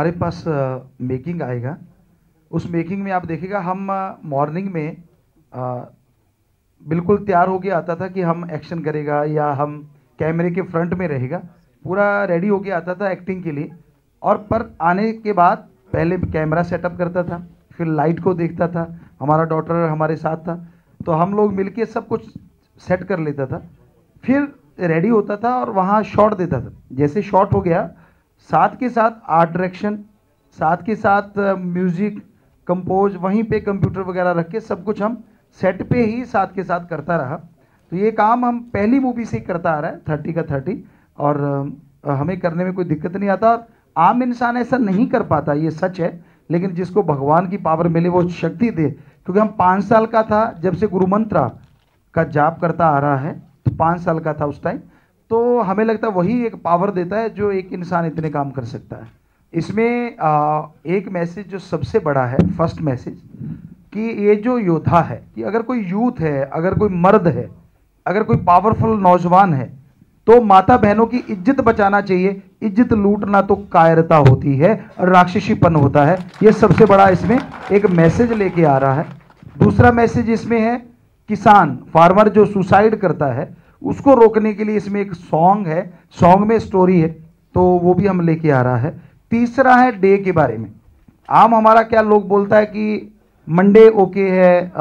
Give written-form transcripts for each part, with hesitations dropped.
हमारे पास मेकिंग आएगा। उस मेकिंग में आप देखिएगा हम मॉर्निंग में बिल्कुल तैयार होके आता था कि हम एक्शन करेगा या हम कैमरे के फ्रंट में रहेगा, पूरा रेडी होके आता था एक्टिंग के लिए। और पर आने के बाद पहले कैमरा सेटअप करता था, फिर लाइट को देखता था, हमारा डॉटर हमारे साथ था, तो हम लोग मिलके सब कुछ सेट कर लेता था, फिर रेडी होता था और वहाँ शॉट देता था। जैसे शॉट हो गया, साथ के साथ आर्ट डायरेक्शन, साथ के साथ म्यूजिक कंपोज, वहीं पे कंप्यूटर वगैरह रख के सब कुछ हम सेट पे ही साथ के साथ करता रहा। तो ये काम हम पहली मूवी से ही करता आ रहा है, 30 का 30, और हमें करने में कोई दिक्कत नहीं आता। और आम इंसान ऐसा नहीं कर पाता, ये सच है, लेकिन जिसको भगवान की पावर मिले वो शक्ति दे। क्योंकि हम 5 साल का था जब से गुरु मंत्र का जाप करता आ रहा है, तो 5 साल का था उस टाइम, तो हमें लगता है वही एक पावर देता है जो एक इंसान इतने काम कर सकता है। इसमें एक मैसेज जो सबसे बड़ा है, फर्स्ट मैसेज, कि ये जो योद्धा है, कि अगर कोई यूथ है, अगर कोई मर्द है, अगर कोई पावरफुल नौजवान है, तो माता बहनों की इज्जत बचाना चाहिए। इज्जत लूटना तो कायरता होती है और राक्षसीपन होता है। ये सबसे बड़ा इसमें एक मैसेज लेके आ रहा है। दूसरा मैसेज इसमें है, किसान फार्मर जो सुसाइड करता है उसको रोकने के लिए इसमें एक सॉन्ग है, सॉन्ग में स्टोरी है, तो वो भी हम लेके आ रहा है। तीसरा है डे के बारे में। आम हमारा क्या लोग बोलता है कि मंडे ओके है,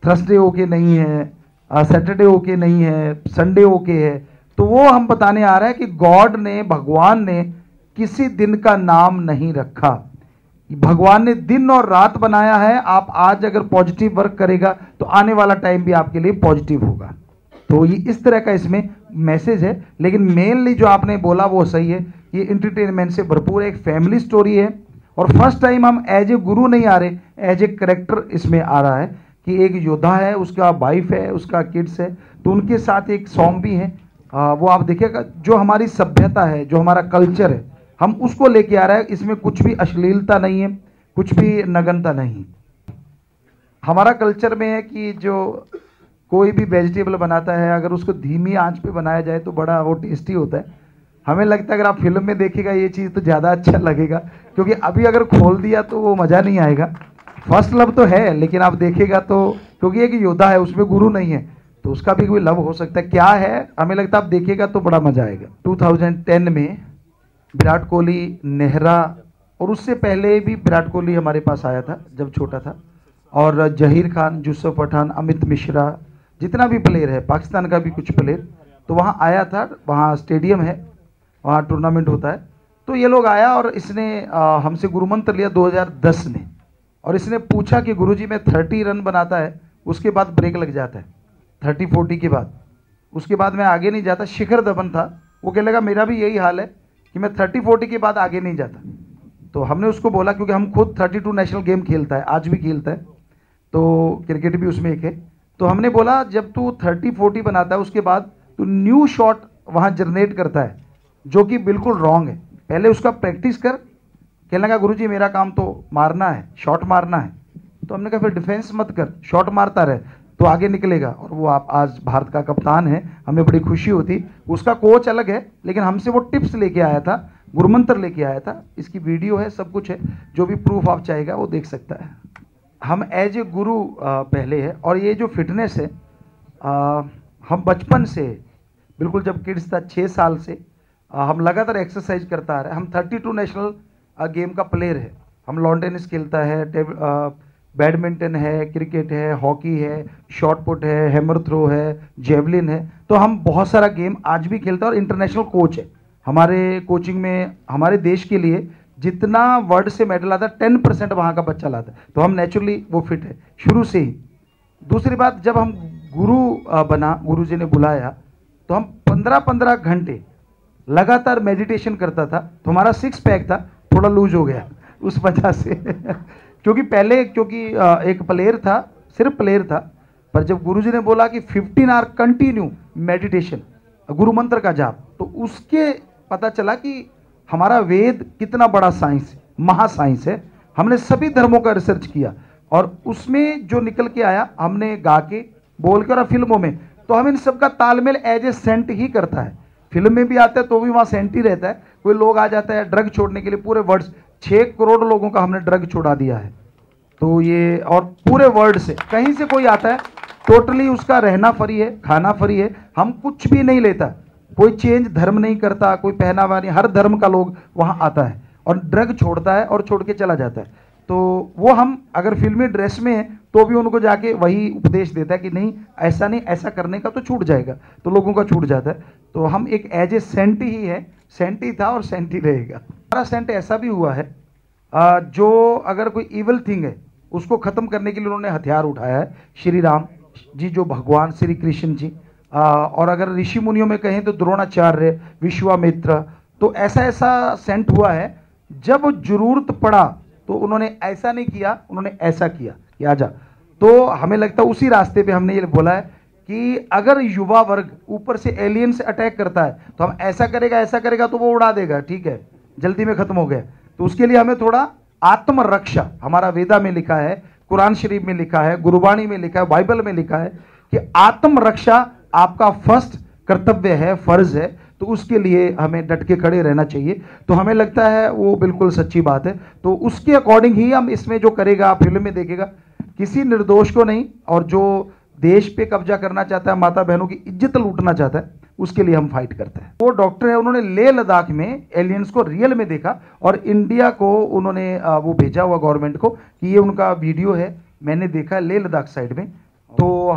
थर्सडे ओके नहीं है, सैटरडे ओके नहीं है, संडे ओके है। तो वो हम बताने आ रहे हैं कि गॉड ने, भगवान ने किसी दिन का नाम नहीं रखा। भगवान ने दिन और रात बनाया है। आप आज अगर पॉजिटिव वर्क करेगा तो आने वाला टाइम भी आपके लिए पॉजिटिव होगा। तो ये इस तरह का इसमें मैसेज है। लेकिन मेनली जो आपने बोला वो सही है, ये एंटरटेनमेंट से भरपूर एक फैमिली स्टोरी है। और फर्स्ट टाइम हम एज ए गुरु नहीं आ रहे, एज ए करेक्टर इसमें आ रहा है कि एक योद्धा है, उसका वाइफ है, उसका किड्स है, तो उनके साथ एक सॉन्ग भी है। वो आप देखिएगा, जो हमारी सभ्यता है, जो हमारा कल्चर है, हम उसको लेके आ रहे हैं। इसमें कुछ भी अश्लीलता नहीं है, कुछ भी नगनता नहीं। हमारा कल्चर में है कि जो कोई भी वेजिटेबल बनाता है, अगर उसको धीमी आंच पे बनाया जाए तो बड़ा वो टेस्टी होता है। हमें लगता है अगर आप फिल्म में देखिएगा ये चीज़ तो ज़्यादा अच्छा लगेगा, क्योंकि अभी अगर खोल दिया तो वो मज़ा नहीं आएगा। फर्स्ट लव तो है, लेकिन आप देखिएगा तो, क्योंकि एक योद्धा है, उसमें गुरु नहीं है, तो उसका भी कोई लव हो सकता है। क्या है, हमें लगता है आप देखिएगा तो बड़ा मज़ा आएगा। 2010 में विराट कोहली, नेहरा, और उससे पहले भी विराट कोहली हमारे पास आया था जब छोटा था, और जहीर खान, यूसुफ पठान, अमित मिश्रा, जितना भी प्लेयर है, पाकिस्तान का भी कुछ प्लेयर, तो वहाँ आया था। वहाँ स्टेडियम है, वहाँ टूर्नामेंट होता है। तो ये लोग आया और इसने हमसे गुरु मंत्र लिया 2010 में, और इसने पूछा कि गुरुजी मैं 30 रन बनाता है, उसके बाद ब्रेक लग जाता है, 30-40 के बाद, उसके बाद मैं आगे नहीं जाता। शिखर धवन था, वो कहने लगा मेरा भी यही हाल है कि मैं 30-40 के बाद आगे नहीं जाता। तो हमने उसको बोला, क्योंकि हम खुद 32 नेशनल गेम खेलता है, आज भी खेलता है, तो क्रिकेट भी उसमें एक है। तो हमने बोला जब तू 30-40 बनाता है, उसके बाद तू न्यू शॉट वहाँ जनरेट करता है, जो कि बिल्कुल रॉन्ग है, पहले उसका प्रैक्टिस कर। कहने लगा गुरुजी मेरा काम तो मारना है, शॉट मारना है। तो हमने कहा फिर डिफेंस मत कर, शॉट मारता रहे तो आगे निकलेगा। और वो आप आज भारत का कप्तान है, हमें बड़ी खुशी होती। उसका कोच अलग है, लेकिन हमसे वो टिप्स लेके आया था, गुरुमंत्र लेके आया था। इसकी वीडियो है, सब कुछ है, जो भी प्रूफ आप चाहेगा वो देख सकता है। हम एज ए गुरु पहले है, और ये जो फिटनेस है, हम बचपन से, बिल्कुल जब किड्स था 6 साल से हम लगातार एक्सरसाइज करता आ रहे हैं। हम 32 नेशनल गेम का प्लेयर है। हम लॉन टेनिस खेलता है, बैडमिंटन है, क्रिकेट है, हॉकी है, शॉट पुट है, हैमर थ्रो है, जेवलिन है। तो हम बहुत सारा गेम आज भी खेलते हैं, और इंटरनेशनल कोच है हमारे कोचिंग में। हमारे देश के लिए जितना वर्ल्ड से मेडल आता है 10% वहाँ का बच्चा लाता है, तो हम नेचुरली वो फिट है शुरू से ही। दूसरी बात, जब हम गुरु बना, गुरु जी ने बुलाया, तो हम 15-15 घंटे लगातार मेडिटेशन करता था। तो हमारा 6 पैक था, थोड़ा लूज हो गया उस वजह से क्योंकि पहले एक प्लेयर था, सिर्फ प्लेयर था, पर जब गुरुजी ने बोला कि 15 आवर कंटिन्यू मेडिटेशन, गुरु मंत्र का जाप, तो उसके पता चला कि हमारा वेद कितना बड़ा साइंस है, महासाइंस है। हमने सभी धर्मों का रिसर्च किया, और उसमें जो निकल के आया, हमने गा के, बोल के, और फिल्मों में, तो हम इन सबका तालमेल एज ए सेंट ही करता है। फिल्म में भी आता है तो भी वहाँ सेंट ही रहता है। कोई लोग आ जाता है ड्रग छोड़ने के लिए, पूरे वर्ड्स 6 करोड़ लोगों का हमने ड्रग छुड़ा दिया है। तो ये, और पूरे वर्ल्ड से कहीं से कोई आता है, टोटली उसका रहना फ्री है, खाना फ्री है, हम कुछ भी नहीं लेता, कोई चेंज धर्म नहीं करता, कोई पहनावा नहीं, हर धर्म का लोग वहाँ आता है और ड्रग छोड़ता है और छोड़ के चला जाता है। तो वो हम अगर फिल्मी ड्रेस में हैं तो भी उनको जाके वही उपदेश देता है कि नहीं ऐसा नहीं, ऐसा करने का तो छूट जाएगा, तो लोगों का छूट जाता है। तो हम एक एज ए सेंट ही है, सेंट ही था और सेंट ही रहेगा। हमारा सेंट ऐसा भी हुआ है जो अगर कोई इवल थिंग है उसको खत्म करने के लिए उन्होंने हथियार उठाया है, श्री राम जी जो भगवान श्री कृष्ण जी, और अगर ऋषि मुनियों में कहें तो द्रोणाचार्य, विश्वामित्र। तो ऐसा ऐसा सेंट हुआ है, जब जरूरत पड़ा तो उन्होंने ऐसा नहीं किया, उन्होंने ऐसा किया कि आजा। तो हमें लगता है उसी रास्ते पे हमने ये बोला है कि अगर युवा वर्ग ऊपर से एलियन से अटैक करता है तो हम ऐसा करेगा तो वो उड़ा देगा, ठीक है, जल्दी में खत्म हो गया। तो उसके लिए हमें थोड़ा आत्मरक्षा, हमारा वेदा में लिखा है, कुरान शरीफ में लिखा है, गुरुबाणी में लिखा है, बाइबल में लिखा है कि आत्मरक्षा आपका फर्स्ट कर्तव्य है, फर्ज है। तो उसके लिए हमें डट के खड़े रहना चाहिए। तो हमें लगता है वो बिल्कुल सच्ची बात है। तो उसके अकॉर्डिंग ही हम इसमें जो करेगा, फिल्म में देखेगा, किसी निर्दोष को नहीं, और जो देश पे कब्जा करना चाहता है, माता बहनों की इज्जत लूटना चाहता है, उसके लिए हम फाइट करते हैं। वो डॉक्टर है, उन्होंने लेह लद्दाख में एलियंस को रियल में देखा और इंडिया को उन्होंने वो भेजा हुआ गवर्नमेंट को कि ये उनका वीडियो है, मैंने देखा लेह लद्दाख साइड में। तो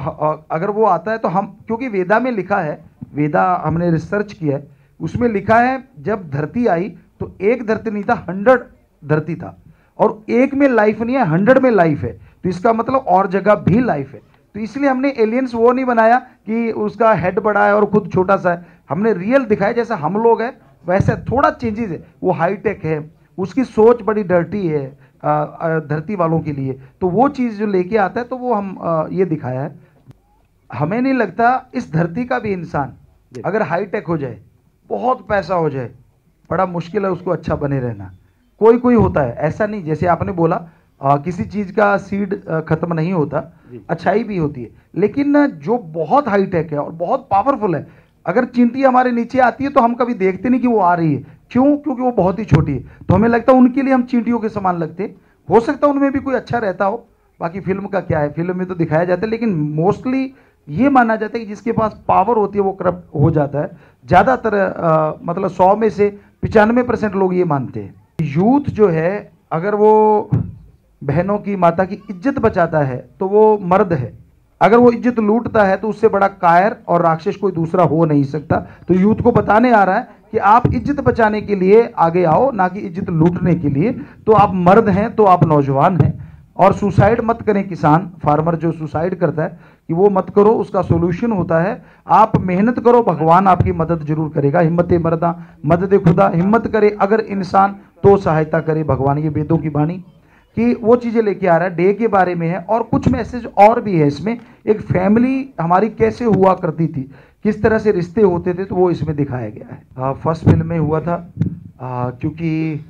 अगर वो आता है तो हम, क्योंकि वेदा में लिखा है, वेदा हमने रिसर्च किया है, उसमें लिखा है जब धरती आई तो एक धरती नहीं था, 100 धरती था, और एक में लाइफ नहीं है, 100 में लाइफ है। तो इसका मतलब और जगह भी लाइफ है। तो इसलिए हमने एलियंस वो नहीं बनाया कि उसका हेड बड़ा है और खुद छोटा सा है, हमने रियल दिखाया जैसा हम लोग हैं वैसे, थोड़ा चेंजेस है, वो हाईटेक है, उसकी सोच बड़ी डर्टी है धरती वालों के लिए। तो वो चीज़ जो लेके आता है तो वो हम ये दिखाया है। हमें नहीं लगता इस धरती का भी इंसान अगर हाईटेक हो जाए, बहुत पैसा हो जाए, बड़ा मुश्किल है उसको अच्छा बने रहना। कोई कोई होता है ऐसा नहीं, जैसे आपने बोला किसी चीज़ का सीड खत्म नहीं होता, अच्छाई भी होती है, लेकिन जो बहुत हाईटेक है और बहुत पावरफुल है, अगर चींटी हमारे नीचे आती है तो हम कभी देखते नहीं कि वो आ रही है, क्यों? क्योंकि वो बहुत ही छोटी है। तो हमें लगता है उनके लिए हम चींटियों के समान लगते हैं। हो सकता है उनमें भी कोई अच्छा रहता हो, बाकी फिल्म का क्या है, फिल्म में तो दिखाया जाता है, लेकिन मोस्टली ये माना जाता है कि जिसके पास पावर होती है वो करप्ट हो जाता है। ज़्यादातर मतलब 100 में से 95% लोग ये मानते हैं। यूथ जो है अगर वो बहनों की, माता की इज्जत बचाता है तो वो मर्द है, अगर वो इज्जत लूटता है तो उससे बड़ा कायर और राक्षस कोई दूसरा हो नहीं सकता। तो यूथ को बताने आ रहा है कि आप इज्जत बचाने के लिए आगे आओ, ना कि इज्जत लूटने के लिए। तो आप मर्द हैं तो आप नौजवान हैं, और सुसाइड मत करें। किसान फार्मर जो सुसाइड करता है कि वो मत करो, उसका सोल्यूशन होता है आप मेहनत करो, भगवान आपकी मदद जरूर करेगा। हिम्मत मर्दा मदद खुदा, हिम्मत करे अगर इंसान तो सहायता करे भगवान, ये वेदों की वाणी कि वो चीज़ें लेके आ रहा है। डे के बारे में है और कुछ मैसेज और भी है इसमें। एक फैमिली हमारी कैसे हुआ करती थी, किस तरह से रिश्ते होते थे, तो वो इसमें दिखाया गया है। फर्स्ट फिल्म में हुआ था क्योंकि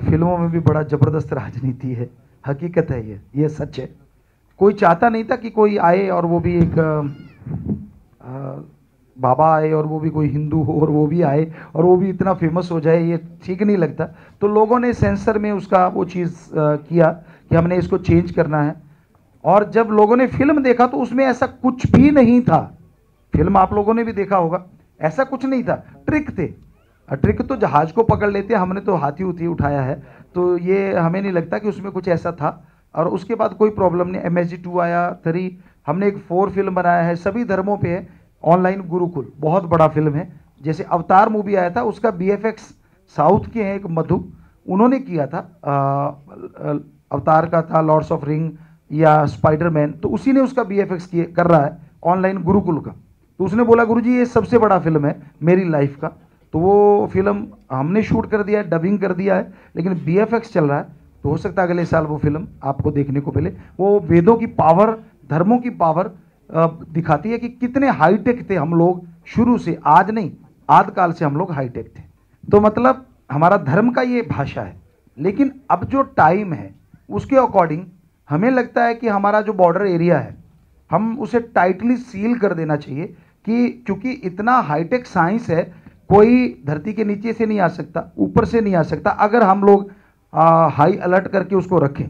फिल्मों में भी बड़ा ज़बरदस्त राजनीति है, हकीकत है, ये सच है। कोई चाहता नहीं था कि कोई आए और वो भी एक बाबा आए और वो भी कोई हिंदू हो और वो भी आए और वो भी इतना फेमस हो जाए, ये ठीक नहीं लगता। तो लोगों ने सेंसर में उसका वो चीज़ किया कि हमने इसको चेंज करना है। और जब लोगों ने फिल्म देखा तो उसमें ऐसा कुछ भी नहीं था। फिल्म आप लोगों ने भी देखा होगा, ऐसा कुछ नहीं था, ट्रिक थे। ट्रिक तो जहाज को पकड़ लेते, हमने तो हाथी उठी उठाया है। तो ये हमें नहीं लगता कि उसमें कुछ ऐसा था। और उसके बाद कोई प्रॉब्लम नहीं। MSG2 आया, 3, हमने एक 4 फिल्म बनाया है, सभी धर्मों पे है। ऑनलाइन गुरुकुल बहुत बड़ा फिल्म है। जैसे अवतार मूवी आया था, उसका BFX साउथ के हैं, एक मधु, उन्होंने किया था। अवतार का था लॉर्ड्स ऑफ रिंग या स्पाइडरमैन, तो उसी ने उसका BFX कर रहा है ऑनलाइन गुरुकुल का। तो उसने बोला गुरुजी ये सबसे बड़ा फिल्म है मेरी लाइफ का। तो वो फिल्म हमने शूट कर दिया है, डबिंग कर दिया है, लेकिन BFX चल रहा है। तो हो सकता है अगले साल वो फिल्म आपको देखने को मिले। वो वेदों की पावर, धर्मों की पावर दिखाती है कि कितने हाईटेक थे हम लोग शुरू से, आज नहीं, आदिकाल से हम लोग हाईटेक थे। तो मतलब हमारा धर्म का ये भाषा है। लेकिन अब जो टाइम है उसके अकॉर्डिंग हमें लगता है कि हमारा जो बॉर्डर एरिया है हम उसे टाइटली सील कर देना चाहिए, कि क्योंकि इतना हाईटेक साइंस है कोई धरती के नीचे से नहीं आ सकता, ऊपर से नहीं आ सकता, अगर हम लोग हाई अलर्ट करके उसको रखें।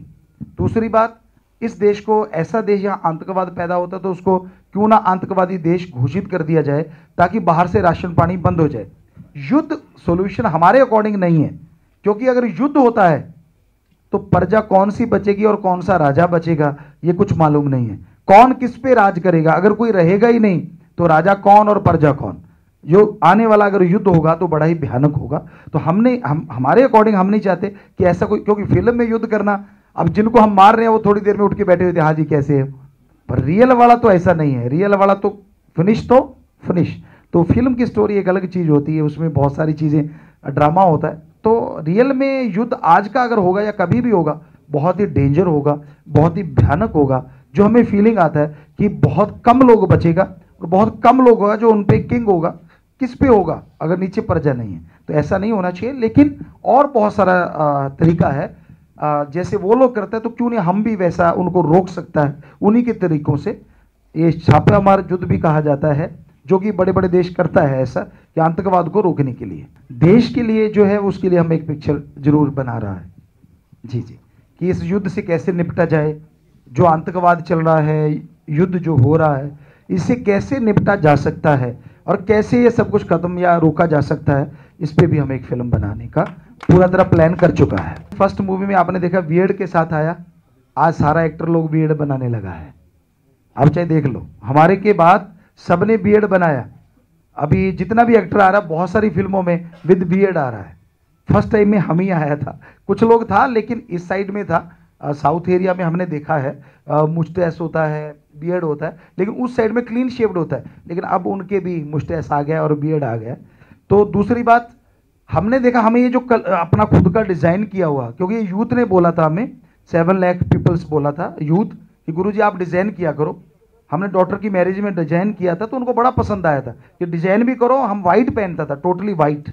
दूसरी बात, इस देश को, ऐसा देश जहां आतंकवाद पैदा होता तो उसको क्यों ना आतंकवादी देश घोषित कर दिया जाए, ताकि बाहर से राशन पानी बंद हो जाए। युद्ध सॉल्यूशन हमारे अकॉर्डिंग नहीं है, क्योंकि अगर युद्ध होता है तो प्रजा कौन सी बचेगी और कौन सा राजा बचेगा ये कुछ मालूम नहीं है। कौन किस पे राज करेगा, अगर कोई रहेगा ही नहीं तो राजा कौन और प्रजा कौन। जो आने वाला अगर युद्ध होगा तो बड़ा ही भयानक होगा। तो हमारे अकॉर्डिंग हम नहीं चाहते कि ऐसा कोई, क्योंकि फिल्म में युद्ध करना, अब जिनको हम मार रहे हैं वो थोड़ी देर में उठ के बैठे हुए थे, हाँ जी कैसे है, पर रियल वाला तो ऐसा नहीं है। रियल वाला तो फिनिश। तो फिल्म की स्टोरी एक अलग चीज होती है, उसमें बहुत सारी चीजें, ड्रामा होता है। तो रियल में युद्ध आज का अगर होगा या कभी भी होगा, बहुत ही डेंजर होगा, बहुत ही भयानक होगा। जो हमें फीलिंग आता है कि बहुत कम लोग बचेगा और बहुत कम लोग होगा जो उन पे किंग होगा। किस पे होगा अगर नीचे प्रजा नहीं है, तो ऐसा नहीं होना चाहिए। लेकिन और बहुत सारा तरीका है, जैसे वो लोग करते हैं तो क्यों नहीं हम भी वैसा उनको रोक सकता है उन्हीं के तरीकों से। ये छापेमार युद्ध भी कहा जाता है, जो कि बड़े बड़े देश करता है ऐसा, कि आतंकवाद को रोकने के लिए, देश के लिए जो है उसके लिए हम एक पिक्चर जरूर बना रहा है जी, कि इस युद्ध से कैसे निपटा जाए। जो आतंकवाद चल रहा है, युद्ध जो हो रहा है, इससे कैसे निपटा जा सकता है और कैसे ये सब कुछ खत्म या रोका जा सकता है, इस पे भी हम एक फिल्म बनाने का पूरा तरह प्लान कर चुका है। फर्स्ट मूवी में आपने देखा बीएड के साथ आया, आज सारा एक्टर लोग बीएड बनाने लगा है। अब चाहे देख लो, हमारे के बाद सबने बीएड बनाया। अभी जितना भी एक्टर आ रहा है बहुत सारी फिल्मों में विद बीएड आ रहा है। फर्स्ट टाइम में हम ही आया था, कुछ लोग था लेकिन इस साइड में था, साउथ एरिया में हमने देखा है मुस्टैच होता है, बीएड होता है, लेकिन उस साइड में क्लीन शेव्ड होता है। लेकिन अब उनके भी मुस्टैच आ गया और बीएड आ गया। तो दूसरी बात, हमने देखा हमें ये जो अपना खुद का डिजाइन किया हुआ, क्योंकि ये यूथ ने बोला था, हमें 7 लाख पीपल्स बोला था यूथ कि गुरुजी आप डिजाइन किया करो। हमने डॉटर की मैरिज में डिजाइन किया था तो उनको बड़ा पसंद आया था कि डिजाइन भी करो। हम वाइट पहनता था, टोटली वाइट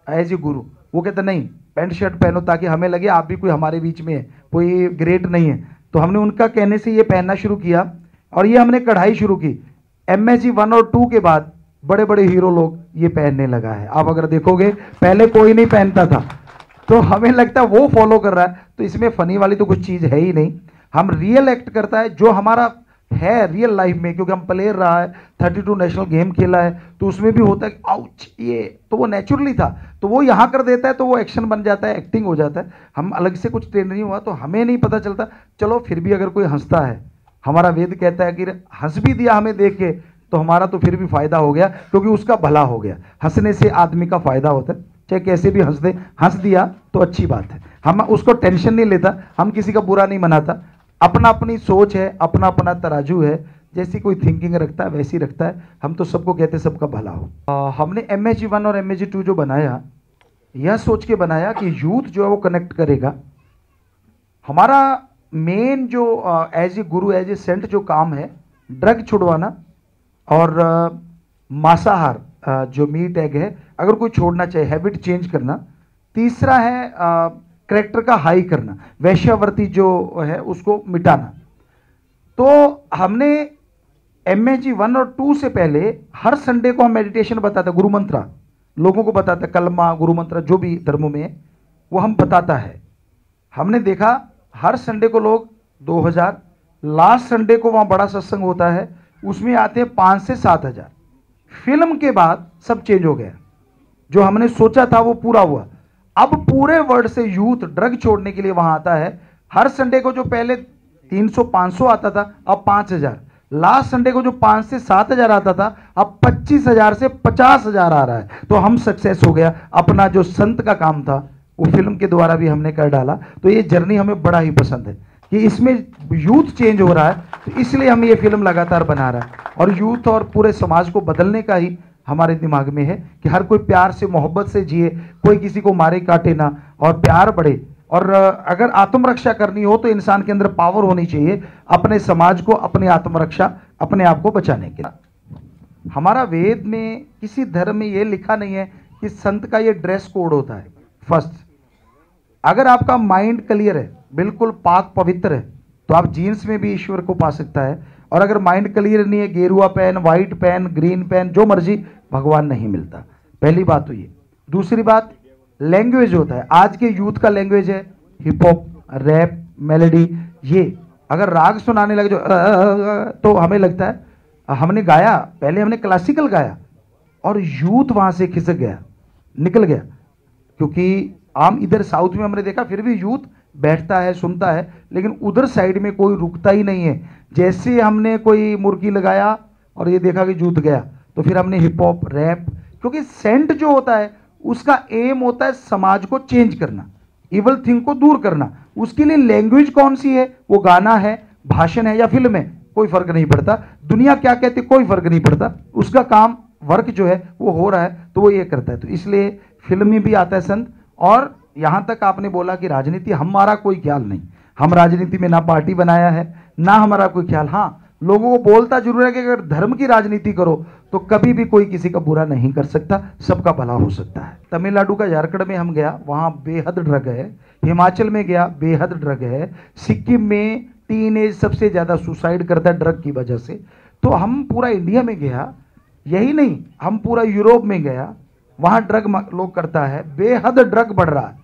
एज ए गुरु। वो कहता नहीं, पैंट शर्ट पहनो ताकि हमें लगे आप भी कोई हमारे बीच में है, कोई ग्रेट नहीं है। तो हमने उनका कहने से ये पहनना शुरू किया और ये हमने कढ़ाई शुरू की। MSG 1 और 2 के बाद बड़े बड़े हीरो लोग ये पहनने लगा है। आप अगर देखोगे पहले कोई नहीं पहनता था, तो हमें लगता है वो फॉलो कर रहा है। तो इसमें फनी वाली तो कुछ चीज है ही नहीं। हम रियल एक्ट करता है जो हमारा है रियल लाइफ में, क्योंकि हम प्लेयर रहा है, 32 नेशनल गेम खेला है, तो उसमें भी होता है आउच, ये तो वो नेचुरली था, तो वो यहाँ कर देता है तो वो एक्शन बन जाता है, एक्टिंग हो जाता है। हम अलग से कुछ ट्रेन नहीं हुआ तो हमें नहीं पता चलता। चलो फिर भी अगर कोई हंसता है, हमारा वेद कहता है कि हंस भी दिया हमें देख के तो हमारा तो फिर भी फायदा हो गया, क्योंकि उसका भला हो गया। हंसने से आदमी का फायदा होता है, चाहे कैसे भी हंस दे, हंस दिया तो अच्छी बात है। हम उसको टेंशन नहीं लेता, हम किसी का बुरा नहीं मनाता। अपना अपनी सोच है, अपना अपना तराजू है, जैसी कोई थिंकिंग रखता है वैसी रखता है। हम तो सबको कहते हैं सबका भला हो। हमने MSG 1 और MSG 2 जो बनाया, यह सोच के बनाया कि यूथ जो है वो कनेक्ट करेगा। हमारा मेन जो as a Guru, as a Saint जो काम है, ड्रग छुड़वाना और मांसाहार जो मीट एग है अगर कोई छोड़ना चाहे, हैबिट चेंज करना। तीसरा है कैरेक्टर का हाई करना, वैश्यावर्ती जो है उसको मिटाना। तो हमने MSG 1 और 2 से पहले हर संडे को हम मेडिटेशन बताते, गुरु मंत्र लोगों को बताते, कलमा गुरु मंत्र जो भी धर्मों में है वो हम बताता है। हमने देखा हर संडे को लोग 2000, लास्ट संडे को वहां बड़ा सत्संग होता है, उसमें आते हैं 5 से 7,000। फिल्म के बाद सब चेंज हो गया, जो हमने सोचा था वो पूरा हुआ। अब पूरे वर्ल्ड से यूथ ड्रग छोड़ने के लिए वहां आता है। हर संडे को जो पहले 300-500 आता था, अब 5,000। लास्ट संडे को जो 5 से 7,000 आता था, अब 25,000 से 50,000 आ रहा है। तो हम सक्सेस हो गया। अपना जो संत का काम था वो फिल्म के द्वारा भी हमने कर डाला। तो ये जर्नी हमें बड़ा ही पसंद है कि इसमें यूथ चेंज हो रहा है, तो इसलिए हम ये फिल्म लगातार बना रहा है। और यूथ और पूरे समाज को बदलने का ही हमारे दिमाग में है कि हर कोई प्यार से, मोहब्बत से जिए, कोई किसी को मारे काटे ना, और प्यार बढ़े। और अगर आत्मरक्षा करनी हो तो इंसान के अंदर पावर होनी चाहिए अपने समाज को, अपनी आत्मरक्षा, अपने आप को बचाने के लिए। हमारा वेद में किसी धर्म में ये लिखा नहीं है कि संत का ये ड्रेस कोड होता है। फर्स्ट, अगर आपका माइंड क्लियर है, बिल्कुल पाक पवित्र है, तो आप जीन्स में भी ईश्वर को पा सकता है। और अगर माइंड क्लियर नहीं है, गेरुआ पहन, व्हाइट पहन, ग्रीन पहन, जो मर्जी, भगवान नहीं मिलता। पहली बात तो ये। दूसरी बात, लैंग्वेज होता है, आज के यूथ का लैंग्वेज है हिप हॉप, रैप, मेलोडी। ये अगर राग सुनाने लगे जो तो हमें लगता है हमने गाया, पहले हमने क्लासिकल गाया और यूथ वहां से खिसक गया, निकल गया। क्योंकि आम इधर साउथ में हमने देखा फिर भी यूथ बैठता है, सुनता है, लेकिन उधर साइड में कोई रुकता ही नहीं है। जैसे हमने कोई मुर्गी लगाया और ये देखा कि जूत गया, तो फिर हमने हिप हॉप, रैप, क्योंकि सेंट जो होता है उसका एम होता है समाज को चेंज करना, इवल थिंग को दूर करना। उसके लिए लैंग्वेज कौन सी है, वो गाना है, भाषण है या फिल्म है, कोई फर्क नहीं पड़ता। दुनिया क्या कहती है कोई फर्क नहीं पड़ता, उसका काम वर्क जो है वो हो रहा है तो वो ये करता है। तो इसलिए फिल्म में भी आता है संत। और यहां तक आपने बोला कि राजनीति, हमारा कोई ख्याल नहीं, हम राजनीति में ना पार्टी बनाया है ना हमारा कोई ख्याल। हाँ, लोगों को बोलता जरूर है कि अगर धर्म की राजनीति करो तो कभी भी कोई किसी का बुरा नहीं कर सकता, सबका भला हो सकता है। तमिलनाडु का झारखंड में हम गया, वहां बेहद ड्रग है। हिमाचल में गया, बेहद ड्रग है। सिक्किम में टीनेज सबसे ज्यादा सुसाइड करता है ड्रग की वजह से। तो हम पूरा इंडिया में गया, यही नहीं हम पूरा यूरोप में गया, वहां ड्रग लोग करता है, बेहद ड्रग बढ़ रहा है।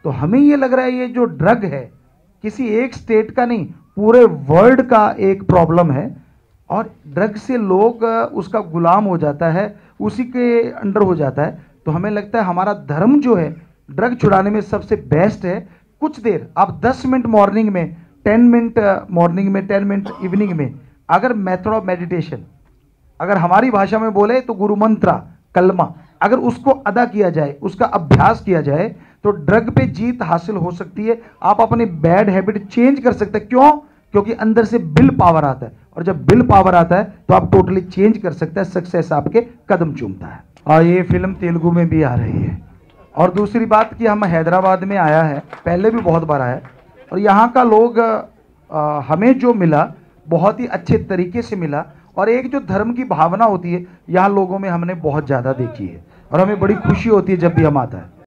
तो हमें ये लग रहा है ये जो ड्रग है किसी एक स्टेट का नहीं, पूरे वर्ल्ड का एक प्रॉब्लम है। और ड्रग से लोग उसका गुलाम हो जाता है, उसी के अंडर हो जाता है। तो हमें लगता है हमारा धर्म जो है ड्रग छुड़ाने में सबसे बेस्ट है। कुछ देर आप 10 मिनट मॉर्निंग में, 10 मिनट मॉर्निंग में, 10 मिनट इवनिंग में, अगर मेथड ऑफ मेडिटेशन, अगर हमारी भाषा में बोले तो गुरु मंत्रा, कलमा, अगर उसको अदा किया जाए, उसका अभ्यास किया जाए, तो ड्रग पे जीत हासिल हो सकती है। आप अपनी बैड हैबिट चेंज कर सकते हैं। क्यों? क्योंकि अंदर से बिल पावर आता है, और जब बिल पावर आता है तो आप टोटली चेंज कर सकते हैं, सक्सेस आपके कदम चूमता है। और ये फिल्म तेलुगु में भी आ रही है। और दूसरी बात कि हम हैदराबाद में आया है, पहले भी बहुत बार आया, और यहाँ का लोग हमें जो मिला बहुत ही अच्छे तरीके से मिला। और एक जो धर्म की भावना होती है यहाँ लोगों में हमने बहुत ज़्यादा देखी है, और हमें बड़ी खुशी होती है जब भी हम आता है।